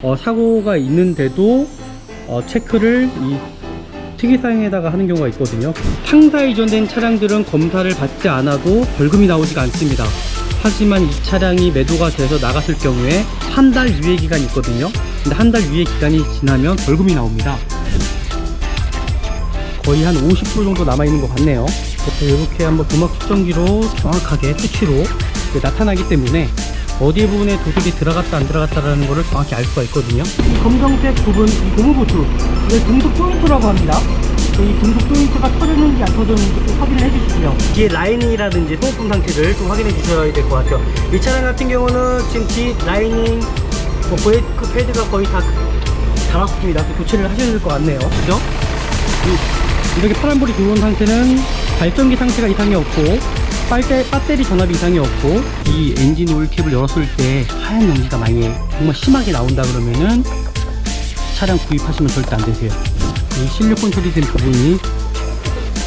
사고가 있는데도 체크를 이 특이사항에다가 하는 경우가 있거든요. 탕사 이전된 차량들은 검사를 받지 않아도 벌금이 나오지가 않습니다. 하지만 이 차량이 매도가 돼서 나갔을 경우에 한 달 유예 기간이 있거든요. 근데 한 달 유예 기간이 지나면 벌금이 나옵니다. 거의 한 50% 정도 남아있는 것 같네요. 이렇게 한번 도막 측정기로 정확하게 수치로 나타나기 때문에 어디 부분에 도색이 들어갔다 안 들어갔다라는 것을 정확히 알 수가 있거든요. 이 검정색 부분, 이 고무보트, 이걸 동속 조인트라고 합니다. 이 동속 조인트가 터졌는지 안 터졌는지 꼭 확인을 해주시고요. 뒤에 라이닝이라든지 소모품 상태를 좀 확인해 주셔야 될 것 같아요. 이 차량 같은 경우는 지금 뒤 라이닝, 브레이크 패드가 거의 다 달았습니다. 교체를 하셔야 될 것 같네요. 그죠? 이렇게 파란불이 들어온 상태는 발전기 상태가 이상이 없고 배터리 전압이 이상이 없고, 이 엔진 오일캡을 열었을 때 하얀 연기가 많이 정말 심하게 나온다 그러면은 차량 구입하시면 절대 안 되세요. 이 실리콘 처리된 부분이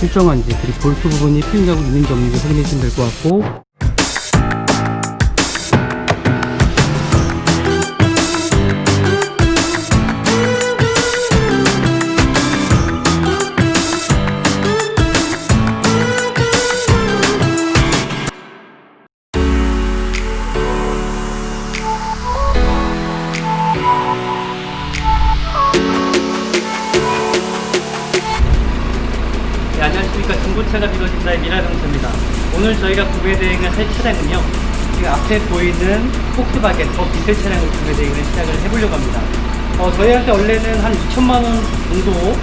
일정한지, 그리고 볼트 부분이 필름 자국 있는지 없는지 확인해 주시면 될 것 같고, 네, 안녕하십니까. 중고차가 빌어진다의 미라정차입니다. 오늘 저희가 구매 대행을 할 차량은요, 지금 앞에 보이는 폭스바겐 더 디젤 차량을 구매 대행을 시작을 해보려고 합니다. 저희한테 원래는 한 2천만원 정도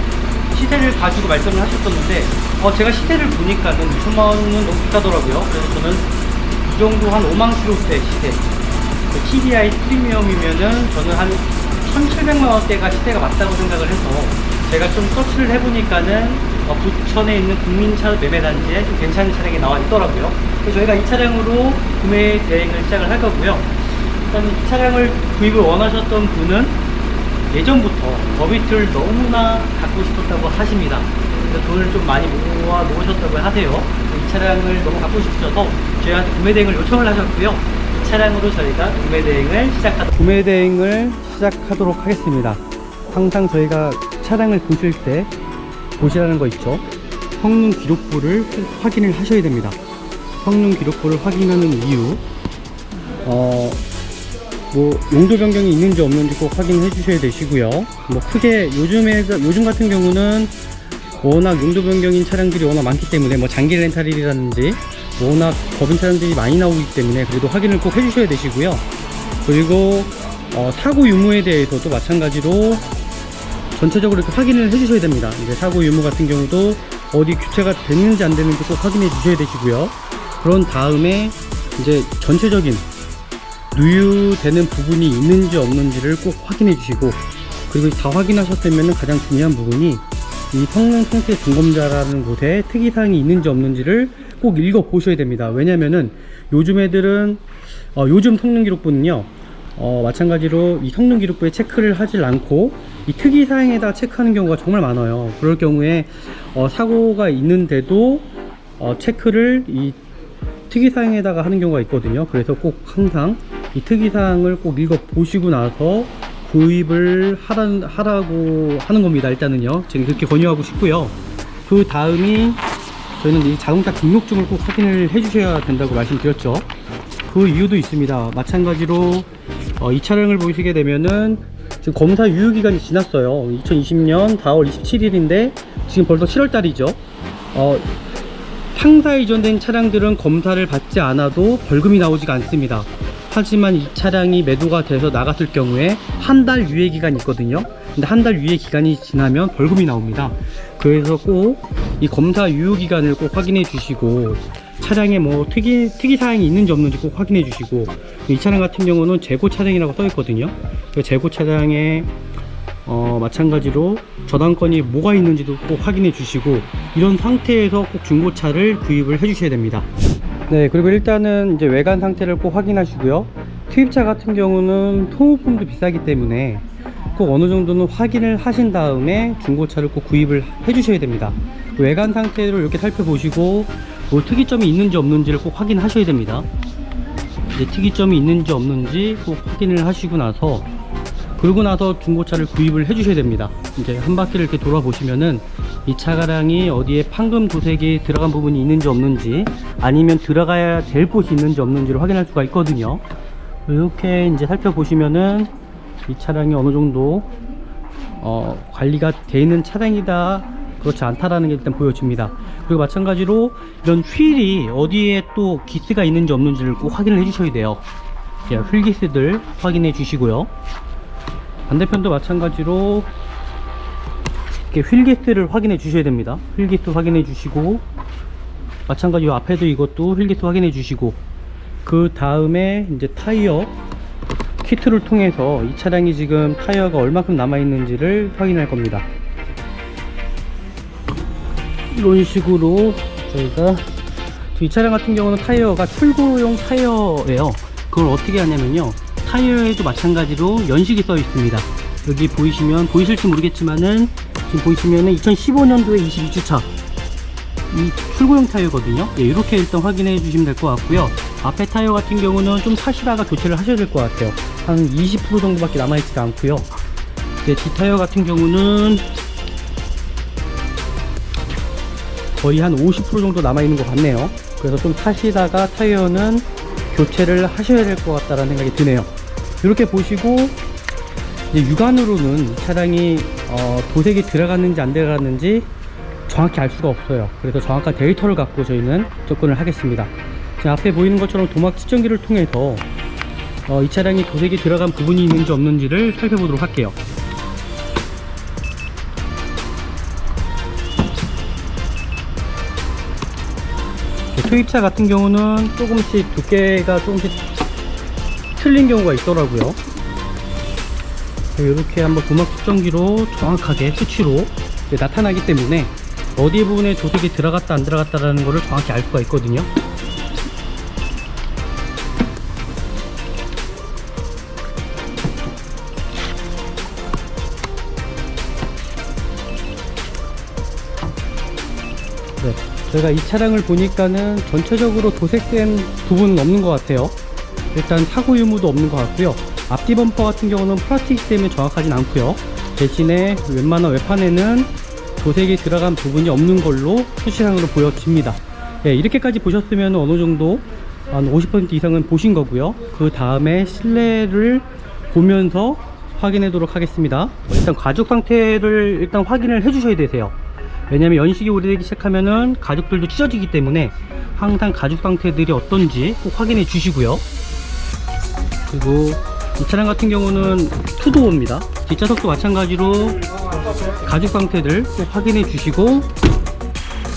시세를 가지고 말씀을 하셨었는데, 제가 시세를 보니까는 2천만원은 너무 비싸더라고요. 그래서 저는 이 정도 한 5만 킬로대 시세, TDI 프리미엄이면은 저는 한 1,700만원대가 시세가 맞다고 생각을 해서 제가 좀 서치를 해보니까는 부천에 있는 국민차 매매단지에 좀 괜찮은 차량이 나와 있더라고요. 그래서 저희가 이 차량으로 구매 대행을 시작을 할 거고요. 일단 이 차량을 구입을 원하셨던 분은 예전부터 더비트를 너무나 갖고 싶었다고 하십니다. 그래서 돈을 좀 많이 모아 놓으셨다고 하세요. 이 차량을 너무 갖고 싶으셔서 저희한테 구매 대행을 요청을 하셨고요. 이 차량으로 저희가 구매 대행을 시작하도록 하겠습니다. 항상 저희가 차량을 보실 때 보시라는 거 있죠. 성능 기록부를 꼭 확인을 하셔야 됩니다. 성능 기록부를 확인하는 이유, 용도 변경이 있는지 없는지 꼭 확인해 주셔야 되시고요. 크게 요즘 같은 경우는 워낙 용도 변경인 차량들이 워낙 많기 때문에 장기 렌탈이라든지 워낙 법인 차량들이 많이 나오기 때문에 그래도 확인을 꼭 해주셔야 되시고요. 그리고 사고 유무에 대해서도 마찬가지로 전체적으로 이렇게 확인을 해주셔야 됩니다. 이제 사고 유무 같은 경우도 어디 교체가 됐는지 안 됐는지 꼭 확인해 주셔야 되시고요. 그런 다음에 이제 전체적인 누유되는 부분이 있는지 없는지를 꼭 확인해 주시고, 그리고 다 확인하셨다면 가장 중요한 부분이 이 성능 상태 점검자라는 곳에 특이사항이 있는지 없는지를 꼭 읽어 보셔야 됩니다. 왜냐면은 요즘 애들은 요즘 성능 기록부는요, 마찬가지로 이 성능 기록부에 체크를 하질 않고 이 특이사항에다 체크하는 경우가 정말 많아요. 그럴 경우에 사고가 있는데도 체크를 이 특이사항에다가 하는 경우가 있거든요. 그래서 꼭 항상 이 특이사항을 꼭 읽어 보시고 나서 구입을 하라고 하는 겁니다. 일단은요, 지금 그렇게 권유하고 싶고요. 그 다음이 저희는 이 자동차 등록증을 꼭 확인을 해 주셔야 된다고 말씀드렸죠. 그 이유도 있습니다. 마찬가지로 이 차량을 보시게 되면은 지금 검사 유효기간이 지났어요. 2020년 4월 27일인데 지금 벌써 7월달이죠. 탕사 이전된 차량들은 검사를 받지 않아도 벌금이 나오지가 않습니다. 하지만 이 차량이 매도가 돼서 나갔을 경우에 한 달 유예 기간이 있거든요. 근데 한 달 유예 기간이 지나면 벌금이 나옵니다. 그래서 꼭 이 검사 유효 기간을 꼭 확인해 주시고, 차량에 특이사항이 있는지 없는지 꼭 확인해 주시고, 이 차량 같은 경우는 재고 차량이라고 써 있거든요. 그 재고 차량에 마찬가지로 저당권이 뭐가 있는지도 꼭 확인해 주시고, 이런 상태에서 꼭 중고차를 구입을 해 주셔야 됩니다. 네, 그리고 일단은 이제 외관 상태를 꼭 확인하시고요. 투입차 같은 경우는 소모품도 비싸기 때문에 꼭 어느 정도는 확인을 하신 다음에 중고차를 꼭 구입을 해 주셔야 됩니다. 외관 상태를 이렇게 살펴보시고 특이점이 있는지 없는지를 꼭 확인하셔야 됩니다. 이제 특이점이 있는지 없는지 꼭 확인을 하시고 나서 그러고 나서 중고차를 구입을 해 주셔야 됩니다. 이제 한 바퀴를 이렇게 돌아보시면은 이 차량이 어디에 판금 도색이 들어간 부분이 있는지 없는지, 아니면 들어가야 될 곳이 있는지 없는지를 확인할 수가 있거든요. 이렇게 이제 살펴보시면은 이 차량이 어느 정도 관리가 되어 있는 차량이다, 그렇지 않다라는 게 일단 보여집니다. 그리고 마찬가지로 이런 휠이 어디에 또 기스가 있는지 없는지를 꼭 확인을 해 주셔야 돼요. 휠 기스들 확인해 주시고요. 반대편도 마찬가지로 이렇게 휠 기스를 확인해 주셔야 됩니다. 휠 기스 확인해 주시고, 마찬가지로 앞에도 이것도 휠 기스 확인해 주시고, 그 다음에 이제 타이어 키트를 통해서 이 차량이 지금 타이어가 얼마큼 남아 있는지를 확인할 겁니다. 이런 식으로 저희가, 이 차량 같은 경우는 타이어가 출고용 타이어예요. 그걸 어떻게 하냐면요, 타이어에도 마찬가지로 연식이 써 있습니다. 여기 보이실지 모르겠지만은, 지금 보이시면은 2015년도에 22주차 이 출고용 타이어거든요. 예, 이렇게 일단 확인해 주시면 될 것 같고요. 앞에 타이어 같은 경우는 좀 타시다가 교체를 하셔야 될 것 같아요. 한 20% 정도밖에 남아있지가 않고요. 네, 뒷 타이어 같은 경우는 거의 한 50% 정도 남아있는 것 같네요. 그래서 좀 타시다가 타이어는 교체를 하셔야 될 것 같다라는 생각이 드네요. 이렇게 보시고, 이제 육안으로는 차량이 도색이 들어갔는지 안 들어갔는지 정확히 알 수가 없어요. 그래서 정확한 데이터를 갖고 저희는 접근을 하겠습니다. 자, 앞에 보이는 것처럼 도막 측정기를 통해서 이 차량이 도색이 들어간 부분이 있는지 없는지를 살펴보도록 할게요. 투입차 같은 경우는 조금씩 두께가 조금씩 틀린 경우가 있더라고요. 이렇게 한번 도막 측정기로 정확하게 수치로 나타나기 때문에 어디 부분에 도색이 들어갔다 안 들어갔다라는 것을 정확히 알 수가 있거든요. 네, 제가 이 차량을 보니까는 전체적으로 도색된 부분은 없는 것 같아요. 일단 사고 유무도 없는 것 같고요. 앞뒤 범퍼 같은 경우는 플라스틱 때문에 정확하진 않고요. 대신에 웬만한 외판에는 도색이 들어간 부분이 없는 걸로 수시상으로 보여집니다. 네, 이렇게까지 보셨으면 어느 정도 한 50% 이상은 보신 거고요. 그 다음에 실내를 보면서 확인하도록 하겠습니다. 일단 가죽 상태를 일단 확인을 해 주셔야 되세요. 왜냐면 연식이 오래되기 시작하면은 가죽들도 찢어지기 때문에 항상 가죽 상태들이 어떤지 꼭 확인해 주시고요. 그리고 이 차량 같은 경우는 투도어입니다. 뒷좌석도 마찬가지로 가죽 상태들 꼭 확인해 주시고,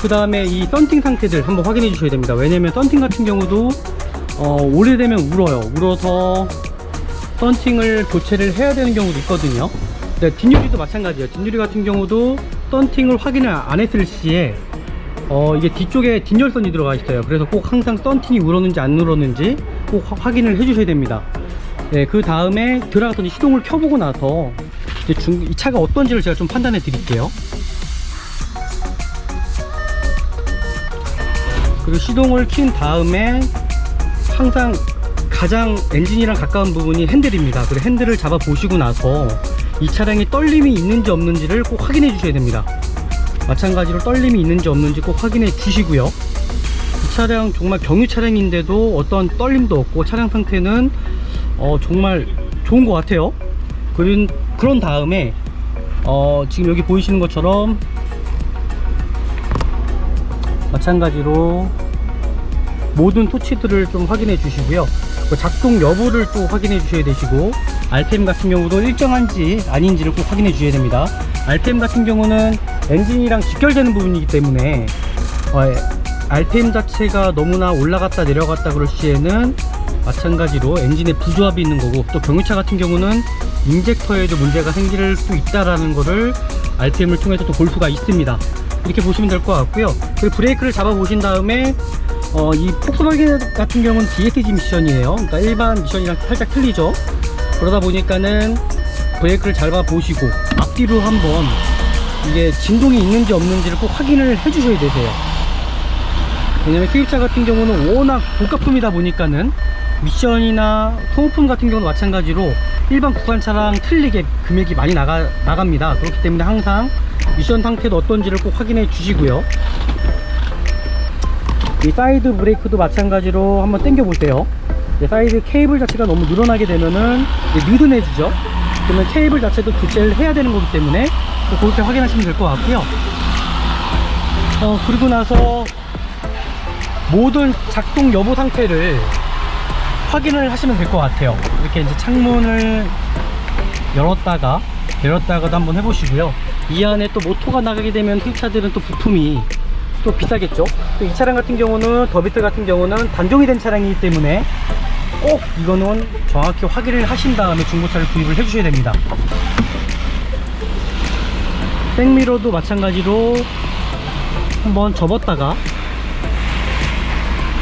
그 다음에 이 썬팅 상태들 한번 확인해 주셔야 됩니다. 왜냐면 썬팅 같은 경우도 오래되면 울어서 썬팅을 교체를 해야 되는 경우도 있거든요. 네, 뒷유리도 마찬가지예요. 뒷유리 같은 경우도 썬팅을 확인을 안 했을 시에 이게 뒤쪽에 뒷열선이 들어가 있어요. 그래서 꼭 항상 썬팅이 울었는지 안 울었는지 꼭 확인을 해 주셔야 됩니다. 네, 그 다음에 들어가서 시동을 켜보고 나서 이제 이 차가 어떤지를 제가 좀 판단해 드릴게요. 그리고 시동을 킨 다음에 항상 가장 엔진이랑 가까운 부분이 핸들입니다. 그리고 핸들을 잡아 보시고 나서 이 차량이 떨림이 있는지 없는지를 꼭 확인해 주셔야 됩니다. 마찬가지로 떨림이 있는지 없는지 꼭 확인해 주시고요. 이 차량 정말 경유 차량인데도 어떤 떨림도 없고 차량 상태는 정말 좋은 것 같아요. 그런 다음에 지금 여기 보이시는 것처럼 마찬가지로 모든 토치들을 좀 확인해 주시고요. 작동 여부를 또 확인해 주셔야 되시고, RPM 같은 경우도 일정한지 아닌지를 꼭 확인해 주셔야 됩니다. RPM 같은 경우는 엔진이랑 직결되는 부분이기 때문에 RPM 자체가 너무나 올라갔다 내려갔다 그럴 시에는 마찬가지로 엔진에 부조합이 있는 거고, 또 경유차 같은 경우는 인젝터에도 문제가 생길 수 있다라는 거를 RPM을 통해서 또 볼 수가 있습니다. 이렇게 보시면 될 것 같고요. 그리고 브레이크를 잡아 보신 다음에 이 폭스바겐 같은 경우는 DSG 미션이에요. 그러니까 일반 미션이랑 살짝 틀리죠. 그러다 보니까는 브레이크를 잡아 보시고 앞뒤로 한번 이게 진동이 있는지 없는지를 꼭 확인을 해 주셔야 되세요. 왜냐면 수입차 같은 경우는 워낙 고가품이다 보니까는 미션이나 소모품 같은 경우는 마찬가지로 일반 국산차랑 틀리게 금액이 많이 나갑니다. 그렇기 때문에 항상 미션 상태도 어떤지를 꼭 확인해 주시고요. 이 사이드 브레이크도 마찬가지로 한번 당겨 보세요. 사이드 케이블 자체가 너무 늘어나게 되면은 느슨해지죠. 그러면 케이블 자체도 교체를 해야 되는 거기 때문에 그렇게 확인하시면 될 것 같고요. 그리고 나서 모든 작동 여부 상태를 확인을 하시면 될 것 같아요. 이렇게 이제 창문을 열었다가 내렸다가도 한번 해보시고요. 이 안에 또 모터가 나가게 되면 휠차들은 또 부품이 또 비싸겠죠. 또 이 차량 같은 경우는 더비트 같은 경우는 단종이 된 차량이기 때문에 꼭 이거는 정확히 확인을 하신 다음에 중고차를 구입을 해 주셔야 됩니다. 백미러도 마찬가지로 한번 접었다가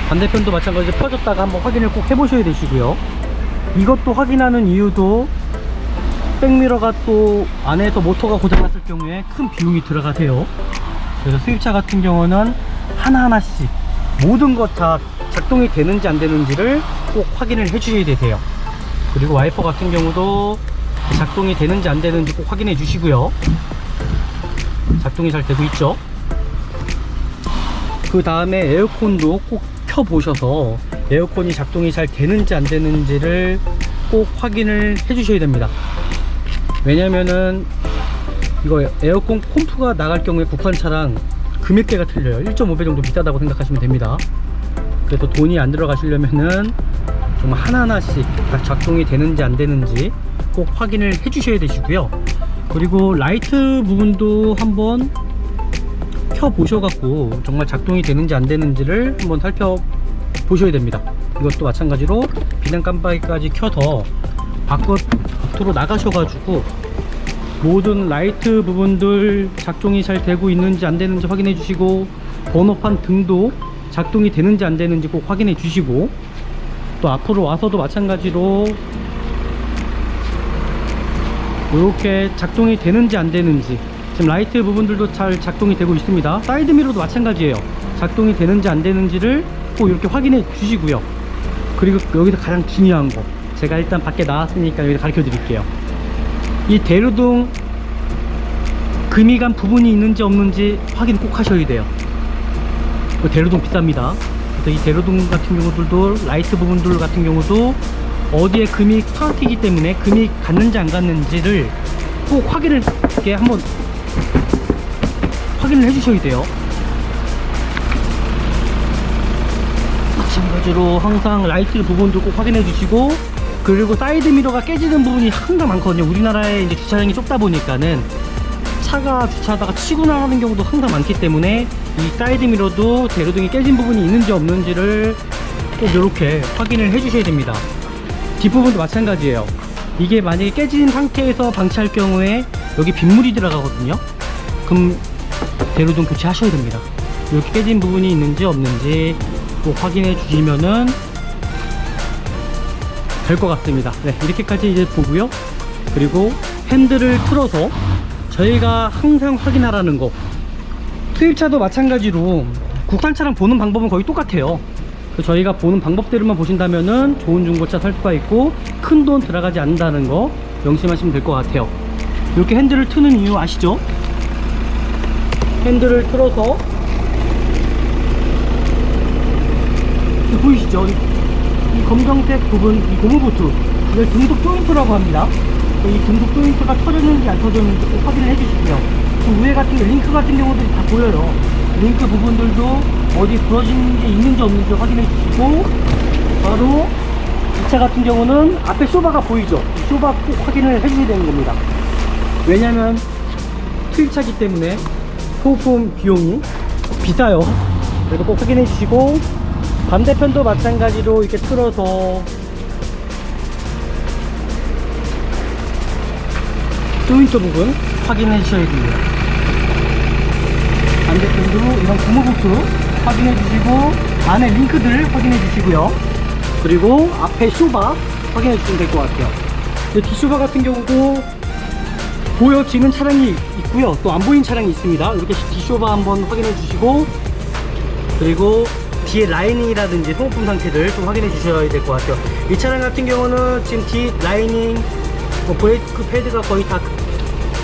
반대편도 마찬가지로 펴졌다가 한번 확인을 꼭 해 보셔야 되시고요. 이것도 확인하는 이유도 백미러가 또 안에서 모터가 고장났을 경우에 큰 비용이 들어가세요. 그래서 수입차 같은 경우는 하나하나씩 모든 것 다 작동이 되는지 안 되는지를 꼭 확인을 해 주셔야 되세요. 그리고 와이퍼 같은 경우도 작동이 되는지 안 되는지 꼭 확인해 주시고요. 작동이 잘 되고 있죠. 그 다음에 에어컨도 꼭 켜 보셔서 에어컨이 작동이 잘 되는지 안 되는지를 꼭 확인을 해 주셔야 됩니다. 왜냐면은 이거 에어컨 콤프가 나갈 경우에 국산차랑 금액대가 틀려요. 1.5배 정도 비싸다고 생각하시면 됩니다. 그래서 돈이 안 들어가시려면은 정말 하나하나씩 다 작동이 되는지 안 되는지 꼭 확인을 해 주셔야 되시고요. 그리고 라이트 부분도 한번 켜 보셔갖고 정말 작동이 되는지 안 되는지를 한번 살펴보셔야 됩니다. 이것도 마찬가지로 비상 깜빡이까지 켜서 밖으로 나가셔가지고 모든 라이트 부분들 작동이 잘 되고 있는지 안 되는지 확인해 주시고, 번호판 등도 작동이 되는지 안 되는지 꼭 확인해 주시고, 또 앞으로 와서도 마찬가지로 이렇게 작동이 되는지 안 되는지, 지금 라이트 부분들도 잘 작동이 되고 있습니다. 사이드 미러도 마찬가지예요. 작동이 되는지 안 되는지를 꼭 이렇게 확인해 주시고요. 그리고 여기서 가장 중요한 거, 제가 일단 밖에 나왔으니까 여기서 가르쳐 드릴게요. 이 대로등 금이 간 부분이 있는지 없는지 확인 꼭 하셔야 돼요. 대로등 비쌉니다. 그래서 이 대로등 같은 경우들도, 라이트 부분들 같은 경우도 어디에 금이 파티기 때문에 금이 갔는지 안 갔는지를 꼭 확인을 이렇게 한번 확인을 해 주셔야 돼요. 마찬가지로 항상 라이트 부분도 꼭 확인해 주시고, 그리고 사이드 미러가 깨지는 부분이 항상 많거든요. 우리나라에 이제 주차장이 좁다 보니까는 차가 주차하다가 치고 나가는 경우도 항상 많기 때문에 이 사이드 미러도 대로등이 깨진 부분이 있는지 없는지를 꼭 이렇게 확인을 해 주셔야 됩니다. 뒷부분도 마찬가지예요. 이게 만약에 깨진 상태에서 방치할 경우에 여기 빗물이 들어가거든요. 그럼 대로등 교체하셔야 됩니다. 이렇게 깨진 부분이 있는지 없는지 꼭 확인해 주시면은 될 것 같습니다. 네, 이렇게까지 이제 보고요. 그리고 핸들을 틀어서 저희가 항상 확인하라는 거, 수입차도 마찬가지로 국산차랑 보는 방법은 거의 똑같아요. 저희가 보는 방법대로만 보신다면은 좋은 중고차 살 수가 있고 큰 돈 들어가지 않는다는 거 명심하시면 될 것 같아요. 이렇게 핸들을 트는 이유 아시죠? 핸들을 틀어서 보이시죠? 이 검정색 부분, 이 고무보트, 이걸 등속 조인트라고 합니다. 이 등속 조인트가 터졌는지 안 터졌는지 꼭 확인을 해주시고요. 그 위에 같은 링크 같은 경우들이 다 보여요. 링크 부분들도 어디 부러진 게 있는지 없는지 확인해 주시고, 바로 이 차 같은 경우는 앞에 쇼바가 보이죠? 이 쇼바 꼭 확인을 해주셔야 되는 겁니다. 왜냐면 수입차기 때문에 소품 비용이 비싸요. 그래서 꼭 확인해 주시고, 반대편도 마찬가지로 이렇게 틀어서 조인트 부분 확인해 주셔야 됩니다. 반대편도 이런 고무보트 확인해 주시고, 안에 링크들 확인해 주시고요. 그리고 앞에 쇼바 확인해 주시면 될 것 같아요. 뒷쇼바 같은 경우도 보여지는 차량이 있고요, 또 안 보이는 차량이 있습니다. 이렇게 뒷쇼바 한번 확인해 주시고, 그리고 뒤에 라이닝이라든지 소모품 상태를 좀 확인해 주셔야 될 것 같아요. 이 차량 같은 경우는 지금 뒷 라이닝 브레이크 패드가 거의 다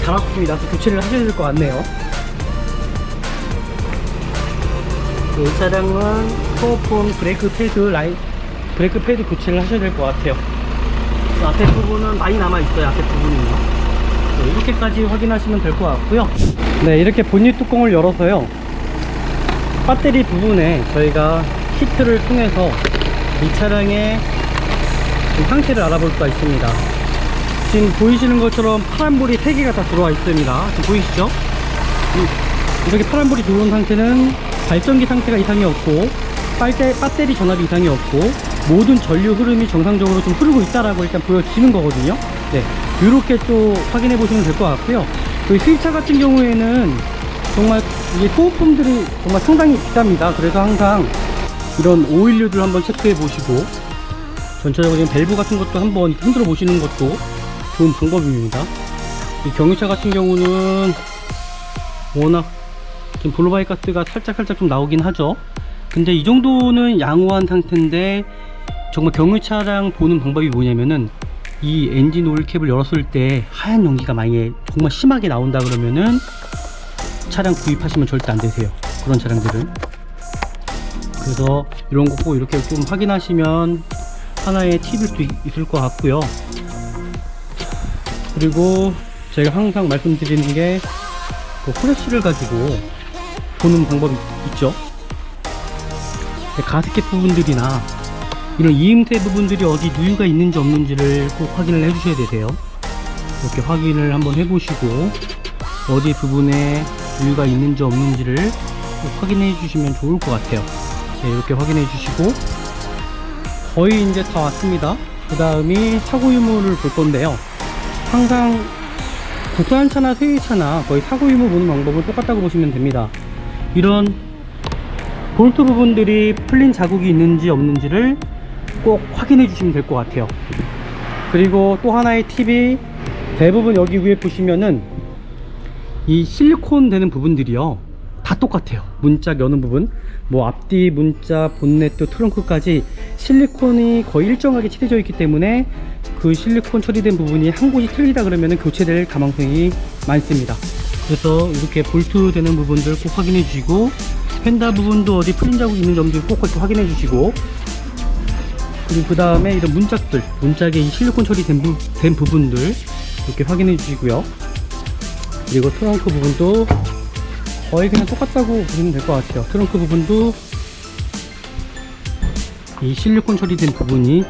달았습니다. 그래서 교체를 하셔야 될 것 같네요. 이 차량은 스토어폰 브레이크 패드 교체를 하셔야 될 것 같아요. 앞에 부분은 많이 남아있어요. 앞에 부분은요. 네, 이렇게까지 확인하시면 될 것 같고요. 네, 이렇게 본닛 뚜껑을 열어서요, 배터리 부분에 저희가 히트를 통해서 이 차량의 상태를 알아볼 수가 있습니다. 지금 보이시는 것처럼 파란불이 3개가 다 들어와 있습니다. 지금 보이시죠? 이렇게 파란불이 들어온 상태는 발전기 상태가 이상이 없고 배터리 전압이 이상이 없고 모든 전류 흐름이 정상적으로 좀 흐르고 있다라고 일단 보여지는 거거든요. 네, 이렇게 또 확인해 보시면 될 것 같고요. 그 수입차 같은 경우에는 정말 이게 소모품들이 정말 상당히 비쌉니다. 그래서 항상 이런 오일류들 한번 체크해 보시고 전체적으로 밸브 같은 것도 한번 흔들어 보시는 것도 좋은 방법입니다. 이 경유차 같은 경우는 워낙 지금 블루바이 가스가 살짝 좀 나오긴 하죠. 근데 이 정도는 양호한 상태인데, 정말 경유차랑 보는 방법이 뭐냐면은 이 엔진 오일 캡을 열었을 때 하얀 연기가 만약에 정말 심하게 나온다 그러면은 차량 구입하시면 절대 안 되세요. 그런 차량들은. 그래서 이런 거 꼭 이렇게 좀 확인하시면 하나의 팁일 수 있을 것 같고요. 그리고 제가 항상 말씀드리는 게 그 후레쉬를 가지고 보는 방법이 있죠. 가스켓 부분들이나 이런 이음새 부분들이 어디 누유가 있는지 없는지를 꼭 확인을 해 주셔야 되세요. 이렇게 확인을 한번 해 보시고 어디 부분에 누유가 있는지 없는지를 꼭 확인해 주시면 좋을 것 같아요. 네, 이렇게 확인해 주시고 거의 이제 다 왔습니다. 그 다음이 사고 유무를 볼 건데요. 항상 국산차나 세일차나 거의 사고 유무 보는 방법은 똑같다고 보시면 됩니다. 이런 볼트 부분들이 풀린 자국이 있는지 없는지를 꼭 확인해 주시면 될 것 같아요. 그리고 또 하나의 팁이, 대부분 여기 위에 보시면은 이 실리콘 되는 부분들이요 다 똑같아요. 문짝 여는 부분, 뭐 앞뒤 문짝, 본네트, 트렁크까지 실리콘이 거의 일정하게 칠해져 있기 때문에 그 실리콘 처리된 부분이 한 곳이 틀리다 그러면 교체될 가망성이 많습니다. 그래서 이렇게 볼트 되는 부분들 꼭 확인해 주시고, 펜다 부분도 어디 풀린 자국 있는 점들 꼭 확인해 주시고, 그리고 그 다음에 이런 문짝들, 문짝에 이 실리콘 처리된 부분들 이렇게 확인해 주시고요. 그리고 트렁크 부분도 거의 그냥 똑같다고 보시면 될 것 같아요. 트렁크 부분도 이 실리콘 처리된 부분이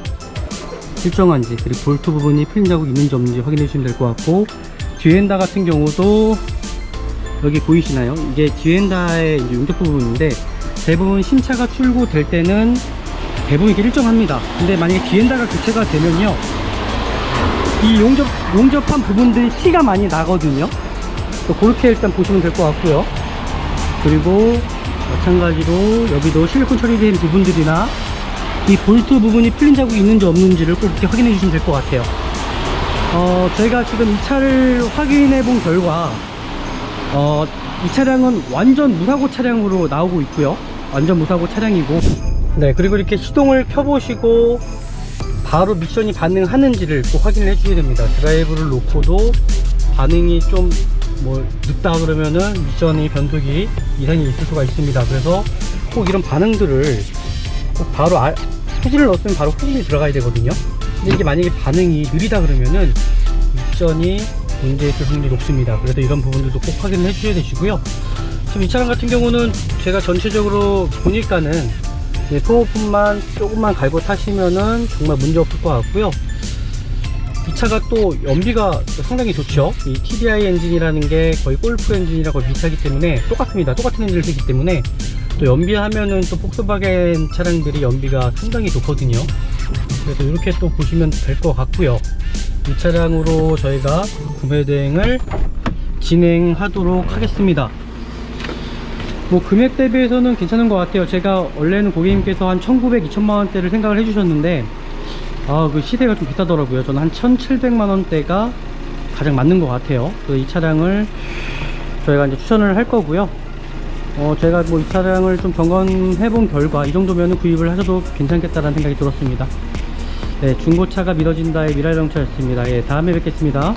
일정한지, 그리고 볼트 부분이 풀린 자국이 있는지 없는지 확인해 주시면 될 것 같고, 뒤엔다 같은 경우도 여기 보이시나요? 이게 뒤엔다의 용접 부분인데, 대부분 신차가 출고될 때는 대부분 이게 일정합니다. 근데 만약에 뒤엔다가 교체가 되면요, 이 용접한 부분들이 티가 많이 나거든요. 그렇게 일단 보시면 될 것 같고요. 그리고 마찬가지로 여기도 실리콘 처리된 부분들이나 이 볼트 부분이 풀린 자국이 있는지 없는지를 꼭 이렇게 확인해 주시면 될 것 같아요. 저희가 지금 이 차를 확인해 본 결과 이 차량은 완전 무사고 차량으로 나오고 있고요. 완전 무사고 차량이고, 네, 그리고 이렇게 시동을 켜보시고 바로 미션이 반응하는지를 꼭 확인을 해주셔야 됩니다. 드라이브를 놓고도 반응이 좀 뭐 늦다 그러면은 미션이 변속이 이상이 있을 수가 있습니다. 그래서 꼭 이런 반응들을 꼭 바로 후진을 넣었으면 바로 후진이 들어가야 되거든요. 근데 이게 만약에 반응이 느리다 그러면은 미션이 문제 있을 확률이 높습니다. 그래서 이런 부분들도 꼭 확인을 해주셔야 되시고요. 지금 이 차량 같은 경우는 제가 전체적으로 보니까는 소모품만 조금만 갈고 타시면은 정말 문제 없을 것 같고요. 이 차가 또 연비가 상당히 좋죠. 이 TDI 엔진이라는 게 거의 골프 엔진이라고 비슷하기 때문에 똑같습니다. 똑같은 엔진을 쓰기 때문에 또 연비하면은 또 폭스바겐 차량들이 연비가 상당히 좋거든요. 그래서 이렇게 또 보시면 될 것 같고요. 이 차량으로 저희가 구매 대행을 진행하도록 하겠습니다. 뭐 금액 대비해서는 괜찮은 것 같아요. 제가 원래는 고객님께서 한 1900, 2000만원대를 생각을 해주셨는데 그 시세가 좀 비싸더라고요. 저는 한 1700만원대가 가장 맞는 것 같아요. 그래서 이 차량을 저희가 이제 추천을 할 거고요. 제가 뭐 이 차량을 좀 점검해 본 결과 이 정도면 구입을 하셔도 괜찮겠다라는 생각이 들었습니다. 네, 중고차가 믿어진다의 미라이자동차였습니다. 예, 다음에 뵙겠습니다.